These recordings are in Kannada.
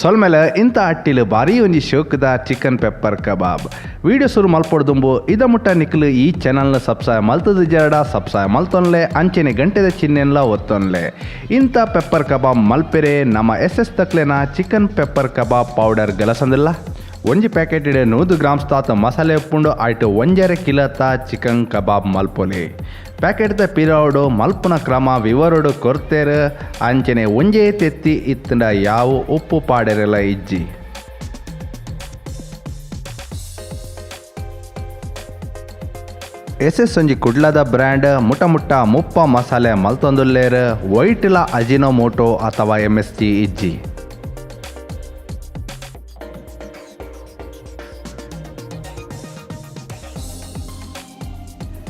ಸೊಲ್ಮೇಲೆ ಇಂಥ ಅಟ್ಟಿಲು ಭಾರಿ ಒಂಜಿ ಶೋಕದ ಚಿಕನ್ ಪೆಪ್ಪರ್ ಕಬಾಬ್ ವಿಡಿಯೋ ಶುರು ಮಲ್ಪೊಡ್ದುಂಬು ಇದ ಮುಟ್ಟ ನಿಕ್ಲು ಈ ಚಾನಲ್ನ ಸಬ್ಸ್ಕ್ರೈಬ್ ಮಲ್ತದ ಜರಡ ಸಬ್ಸ್ಕ್ರೈಬ್ ಮಲ್ತೊನ್ಲೆ ಅಂಚೆನೆ ಗಂಟೆದ ಚಿಹ್ನೆಲ್ಲ ಒತ್ತೊನ್ಲೆ ಇಂಥ ಪೆಪ್ಪರ್ ಕಬಾಬ್ ಮಲ್ಪೆರೆ ನಮ್ಮ ಎಸ್ ತಕ್ಲೆನ ಚಿಕನ್ ಪೆಪ್ಪರ್ ಕಬಾಬ್ ಪೌಡರ್ ಗಲಸಂದಿಲ್ಲ ಒಂಜಿ ಪ್ಯಾಕೆಟ್ ಇಡೆ 100 ಗ್ರಾಮ್ಸ್ ತಾತ ಮಸಾಲೆ ಉಪ್ಪುಂಡು ಆಯ್ತು 1.5 ಕಿಲೋತ ಚಿಕನ್ ಕಬಾಬ್ ಮಲ್ಪೊಲಿ ಪ್ಯಾಕೆಟ್ ದ ಪಿರೋಡು ಮಲ್ಪುನ ಕ್ರಮ ವಿವರೋಡು ಕೊರ್ತೇರು ಅಂಚನೆ ಒಂಜೇ ತೆತ್ತಿ ಇತ್ತಂಡ ಯಾವ ಉಪ್ಪು ಪಾಡೆರೆಲ್ಲ ಇಜ್ಜಿ ಎಸ್ ಒಂಜಿ ಕುಡ್ಲದ ಬ್ರ್ಯಾಂಡ್ ಮುಟ್ಟ ಮುಪ್ಪ ಮಸಾಲೆ ಮಲ್ತೊಂದುಲ್ಲೇರು ವೈಟ್ಲ ಅಜಿನೋಮೋಟೋ ಅಥವಾ MSG ಇಜ್ಜಿ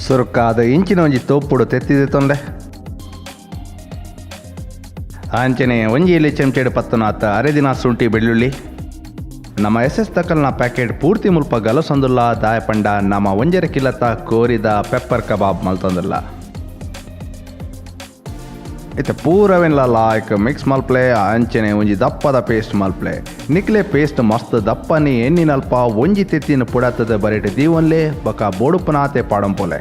ಸುರುಕ ಅದು ಇಂಚಿನ ಒಂಜಿ ತೋಪುಡು ತೆತ್ತಿದೆ ತೊಂದೆ ಅಂಚನೆ ಒಂಜಿ ಎಲೆ ಚೆಂಚೆಡು ಪತ್ತನಾತ ಅರೆದಿನ ಶುಂಠಿ ಬೆಳ್ಳುಳ್ಳಿ ನಮ್ಮ ಎಸ್ ತಕಲ್ನ ಪ್ಯಾಕೆಟ್ ಪೂರ್ತಿ ಮುಲ್ಪ ಗಲಸೊಂದುಲ್ಲ ದಾಯಪಂಡ ನಮ್ಮ 1.5 ಕಿಲೋತ ಕೋರಿದ ಪೆಪ್ಪರ್ ಕಬಾಬ್ ಮಲ್ತೊಂದುಲ್ಲ ಇತ್ತೆ ಪೂರವೆಲ್ಲ ಲಾಯ್ಕ್ ಮಿಕ್ಸ್ ಮಲ್ಪ್ಲೆ ಅಂಚನೆ ಒಂಜಿ ದಪ್ಪದ ಪೇಸ್ಟ್ ಮಲ್ಪ್ಲೆ ನಿಕ್ಲೆ ಪೇಸ್ಟ್ ಮಸ್ತ್ ದಪ್ಪನಿ ಎಣ್ಣಿನಲ್ಪ ಒಂಜಿ ತೆತ್ತಿನ ಪುಡತದ ಬರೆಟ್ ದೀವನ್ಲೆ ಬಕ ಬೋಡುಪನಾತೆ ಪಾಡಂಪೊಲೆ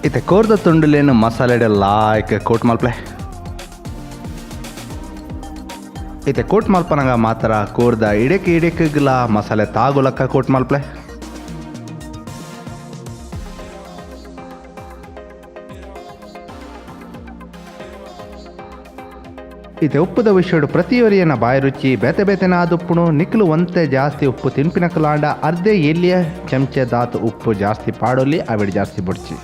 ಇತ್ತೆ ಕೋರ್ದ ತುಂಡುಲೇನು ಮಸಾಲೆಡೆ ಲಾಯ್ಕ್ ಕೋಟ್ ಮಲ್ಪ್ಲೆ ಇತ್ತೆ ಕೋಟ್ ಮಲ್ಪನಗ ಮಾತ್ರ ಕೋರ್ದ ಇಡೆಕ್ಕಿಗ್ಲ ಮಸಾಲೆ ತಾಗುಲಕ್ಕ ಕೋಟ್ ಮಲ್ಪ್ಲೆ ಇತ್ತೆ ಉಪ್ಪುದ ವಿಷಯಡು ಪ್ರತಿಯೊರಿಯನ ಬಾಯಿ ರುಚಿ ಬೇತೆ ಬೇತೆನ ಆದುಪ್ಪುನು ನಿಕ್ಲು ಒಂತೆ ಜಾಸ್ತಿ ಉಪ್ಪು ತಿನ್ಪಿನ ಕಲಾಂಡ ಅರ್ಧೆ ಎಲ್ಲಿಯ ಚಮಚೆ ದಾತು ಉಪ್ಪು ಜಾಸ್ತಿ ಪಾಡೋಲಿ ಅವಿಡ್ ಜಾಸ್ತಿ ಬುಡ್ಚಿ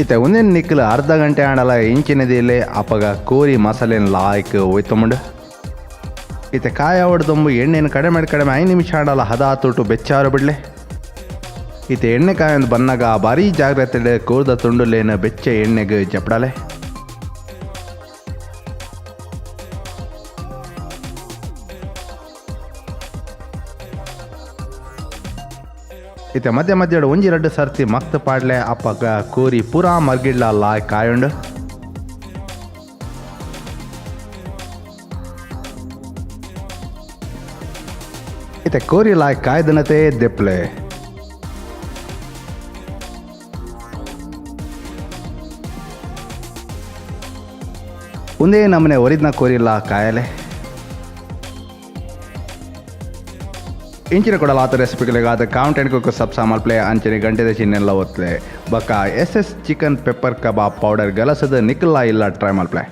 ಇತ್ತೆ ಒಂದೇನು ನಿಕ್ಲು ಅರ್ಧ ಗಂಟೆ ಆಂಡಲ ಇಂಚಿನದಿಲೆ ಅಪಗ ಕೋರಿ ಮಸಾಲೆನ ಲಾಯ್ಕ್ ಒಯ್ತೊಂಬುಂಡು ಇತ್ತೆ ಕಾಯ ಹೊಡೆದೊಂಬು ಎಣ್ಣೆನ ಕಡಿಮೆ 5 ನಿಮಿಷ ಆಂಡಲ ಹದ ತುಟ್ಟು ಬೆಚ್ಚಾರು ಬಿಡ್ಲೆ ಇತ್ತೆ ಎಣ್ಣೆ ಕಾಯೊಂದು ಬನ್ನಾಗ ಭಾರಿ ಜಾಗ್ರತೆ ಕೋರ್ದ ತುಂಡುಲೇನ ಬೆಚ್ಚ ಎಣ್ಣೆಗೆ ಜಪಡಲೆ ಇತ್ತೆ ಮಧ್ಯ ಒಂಜಿ 2 ಸರ್ತಿ ಮಕ್ತ್ ಪಾಡ್ಲೆ ಅಪ್ಪಗ ಕೋರಿ ಪೂರಾ ಮರ್ಗಿಡ್ಲ ಲಾಯ್ ಕಾಯೊಂಡು ಇತ್ತೆ ಕೋರಿ ಲಾಯ್ ಕಾಯ್ದನತೆ ದೆಪ್ಲೆ ಒಂದೇ ನಮ್ಮನೆ ಒರಿದ್ನ ಕೋರಿಲ್ಲ ಕಾಯಲೆ ಇಂಚಿನ ಕೊಡಲಾತ ರೆಸಿಪಿಗಳಿಗಾದ ಕಾಮೆಂಟ್ ಎಣ್ಕೋಕೆ ಸಬ್ಸ್ಕ್ರೈಬ್ ಮಲ್ಪ್ಲೆ ಅಂಚನೆ ಗಂಟೆದ ಚಿಹ್ನೆಲ್ಲ ಒತ್ತಲೆ ಬಕ S chicken pepper kebab powder ಗಲಸದ ನಿಕ್ಕಲ್ಲ ಇಲ್ಲ ಟ್ರೈ ಮಲ್ಪ್ಲೆ.